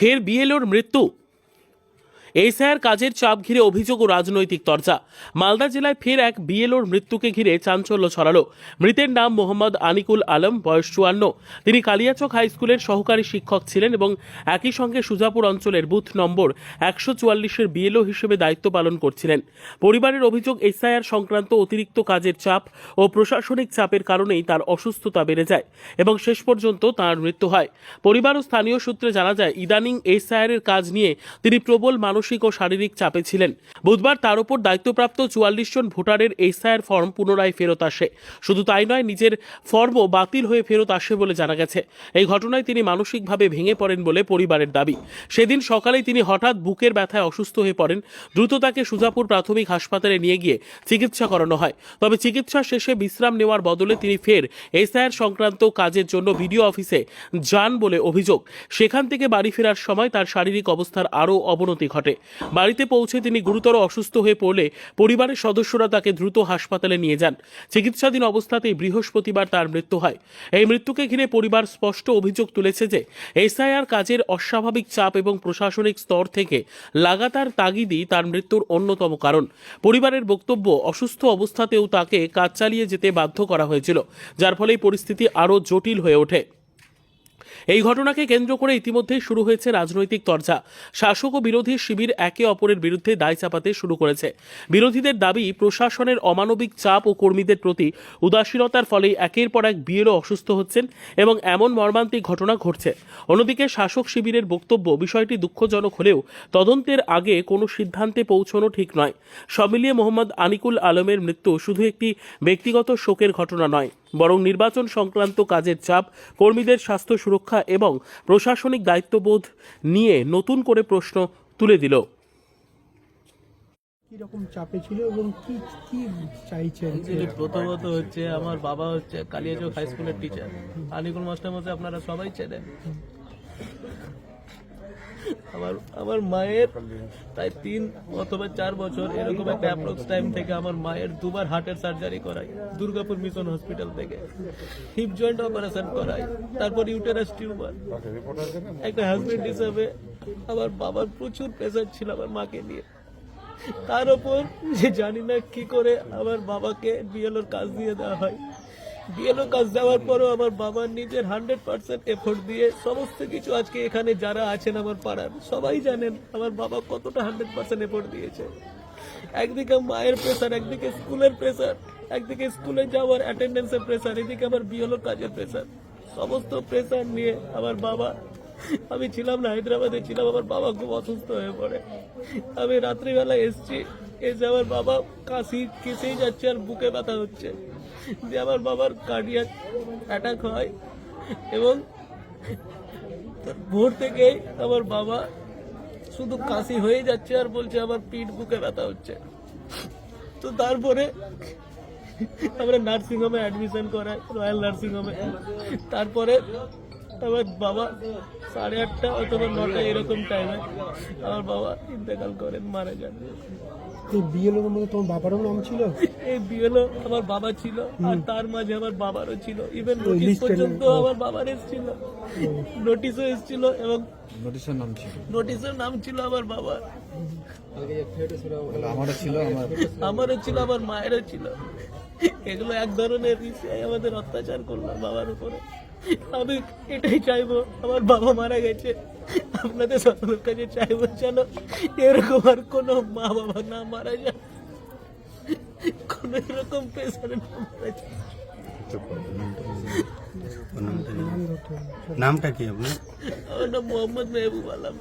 ফের বিএলওর মৃত্যু। এসআইআর কাজের চাপ ঘিরে অভিযোগ ও রাজনৈতিক চর্চা। মালদা জেলায় ফের এক বিএলওর মৃত্যুকে ঘিরে চাঞ্চল্য ছড়ালো। মৃতের নাম মোহাম্মদ আনিকুল আলম, বয়স 54। তিনি কালিয়াচক হাই স্কুলের সহকারী শিক্ষক ছিলেন এবং একই সঙ্গে সুজাপুর অঞ্চলের বুথ নম্বর 144-এর বিএলও হিসেবে দায়িত্ব পালন করছিলেন। পরিবারের অভিযোগ, এসআইআর সংক্রান্ত অতিরিক্ত কাজের চাপ ও প্রশাসনিক চাপের কারণেই তার অসুস্থতা বেড়ে যায় এবং শেষ পর্যন্ত তার মৃত্যু হয়। পরিবার ও স্থানীয় সূত্রে জানা যায়, ইদানিং এসআইআর কাজ নিয়ে তিনি প্রবল মানসিক ও শারীরিক চাপে ছিলেন। বুধবার তার উপর দায়িত্বপ্রাপ্ত 44 জন ভোটারের এসআইআর ফর্ম পুনরায় ফেরত আসে। শুধু তাই নয়, নিজের ফর্মও বাতিল হয়ে ফেরত আসে বলে জানা গেছে। এই ঘটনায় তিনি মানসিকভাবে ভেঙে পড়েন বলে পরিবারের দাবি। সেদিন সকালেই তিনি হঠাৎ বুকের ব্যথায় অসুস্থ হয়ে পড়েন। দ্রুত তাকে সুজাপুর প্রাথমিক হাসপাতালে নিয়ে গিয়ে চিকিৎসা করানো হয়। তবে চিকিৎসা শেষে বিশ্রাম নেওয়ার বদলে তিনি ফের এসআইআর সংক্রান্ত কাজের জন্য বিডিও অফিসে যান বলে অভিযোগ। সেখান থেকে বাড়ি ফেরার সময় তার শারীরিক অবস্থার আরও অবনতি ঘটে। বাড়িতে পৌঁছে তিনি গুরুতর অসুস্থ হয়ে পড়লে পরিবারের সদস্যরা তাকে দ্রুত হাসপাতালে নিয়ে যান। চিকিৎসাধীন অবস্থাতেই বৃহস্পতিবার তার মৃত্যু হয়। এই মৃত্যুকে ঘিরে পরিবার স্পষ্ট অভিযোগ তুলেছে যে এসআইআর কাজের অস্বাভাবিক চাপ এবং প্রশাসনিক স্তর থেকে লাগাতার তাগিদই তার মৃত্যুর অন্যতম কারণ। পরিবারের বক্তব্য, অসুস্থ অবস্থাতেও তাকে কাজ চালিয়ে যেতে বাধ্য করা হয়েছিল, যার ফলে পরিস্থিতি আরও জটিল হয়ে ওঠে। এই ঘটনাকে কেন্দ্র করে ইতিমধ্যেই শুরু হয়েছে রাজনৈতিক চর্চা। শাসক ও বিরোধী শিবির একে অপরের বিরুদ্ধে দায় চাপাতে শুরু করেছে। বিরোধীদের দাবি, প্রশাসনের অমানবিক চাপ ও কর্মীদের প্রতি উদাসীনতার ফলে একের পর এক বিএলও অসুস্থ হচ্ছেন এবং এমন মর্মান্তিক ঘটনা ঘটছে। অন্যদিকে শাসক শিবিরের বক্তব্য, বিষয়টি দুঃখজনক হলেও তদন্তের আগে কোনো সিদ্ধান্তে পৌঁছানো ঠিক নয়। সব মিলিয়ে মোহাম্মদ আনিকুল আলমের মৃত্যু শুধু একটি ব্যক্তিগত শোকের ঘটনা নয়, বরং নির্বাচন সংক্রান্ত কাজের চাপ, কর্মীদের স্বাস্থ্য সুরক্ষা এবং প্রশাসনিক দায়িত্ববোধ নিয়ে নতুন করে প্রশ্ন তুলে দিল। কি রকম চাপে ছিল এবং কি কি চাইছেন? প্রথমত হচ্ছে, আমার বাবা হচ্ছে কালিয়াচক হাই স্কুলের টিচার, আনিকুল মাস্টারমশাই আপনারা সবাই চেনেন। আমার মায়ের প্রায় 3 অথবা 4 বছর এরকম একটা অ্যাপ্রক্স টাইম থেকে আমার মায়ের দুবার হার্টের সার্জারি করাই দুর্গাপুর মিশন হসপিটাল থেকে, হিপ জয়েন্ট অপারেশন করাই, তারপর ইউটেরাস টিউমার। একটা হাজবেন্ড হিসাবে আমার বাবার প্রচুর প্রেসার ছিল আমার মাকে নিয়ে। তার ওপর যে জানি না কি করে আমার বাবাকে বিএলওর কাজ দিয়ে দেওয়া হয়। বিএলও কাজ দেওয়ার পরও আমার বাবার নিজের 100% এফোর্ট দিয়ে সমস্ত কিছু, আজকে এখানে যারা আছেন আমার পাড়ার সবাই জানেন আমার বাবা কতটা 100% এফোর্ট দিয়েছে। একদিকে মায়ের প্রেসার, একদিকে স্কুলের প্রেসার, একদিকে স্কুলে যাওয়ার অ্যাটেন্ডেন্সের প্রেসার, এদিকে আমার বিএলও কাজের প্রেসার, সমস্ত প্রেসার নিয়ে আমার বাবা, আমি ছিলাম না, হায়দ্রাবাদে ছিলাম, আমার বাবা খুব অসুস্থ হয়ে পড়ে। আমি রাত্রিবেলা এসছি, এসে আমার বাবা কাশি কেসেই যাচ্ছে আর বুকে ব্যথা হচ্ছে, যে আমার বাবার কার্ডিয়াক অ্যাটাক হয় এবং ভোর থেকেই আমার বাবা শুধু কাশি হয়ে যাচ্ছে আর বলছে আমার পিঠ বুকে ব্যথা হচ্ছে। তো তারপরে আমরা নার্সিংহোমে অ্যাডমিশন করাই, রয়্যাল নার্সিংহোমে। তারপরে আমার বাবা 8:30 অথবা 9টা এরকম টাইমে আমার বাবা ইন্তেকাল করেন, মারা যান। এই বিএলওর মধ্যে তোমার বাবারও নাম ছিল? এই বিএলও আমার বাবা ছিল, আর তার মাঝে আমার বাবারও ছিল। ইভেন নোটিশ পর্যন্ত আমার বাবার এসেছিল, নোটিশও এসেছিল এবং নোটিশের নাম ছিল আমার বাবার, আমারও ছিল, আমার মায়েরও ছিল। এগুলো এক ধরনের আমাদের অত্যাচার করলো বাবার উপরে। আমি এটাই চাইবো, আমার বাবা মারা গেছে, আপনাদের সকলের কাছে চাইবো যেন এরকম আর কোনো মা বাবা না মারা যায়, কোন এরকম পেশারে না মারা যায়। নামটা কি আপনার? আমার নাম মোহাম্মদ মেহবুব আলম।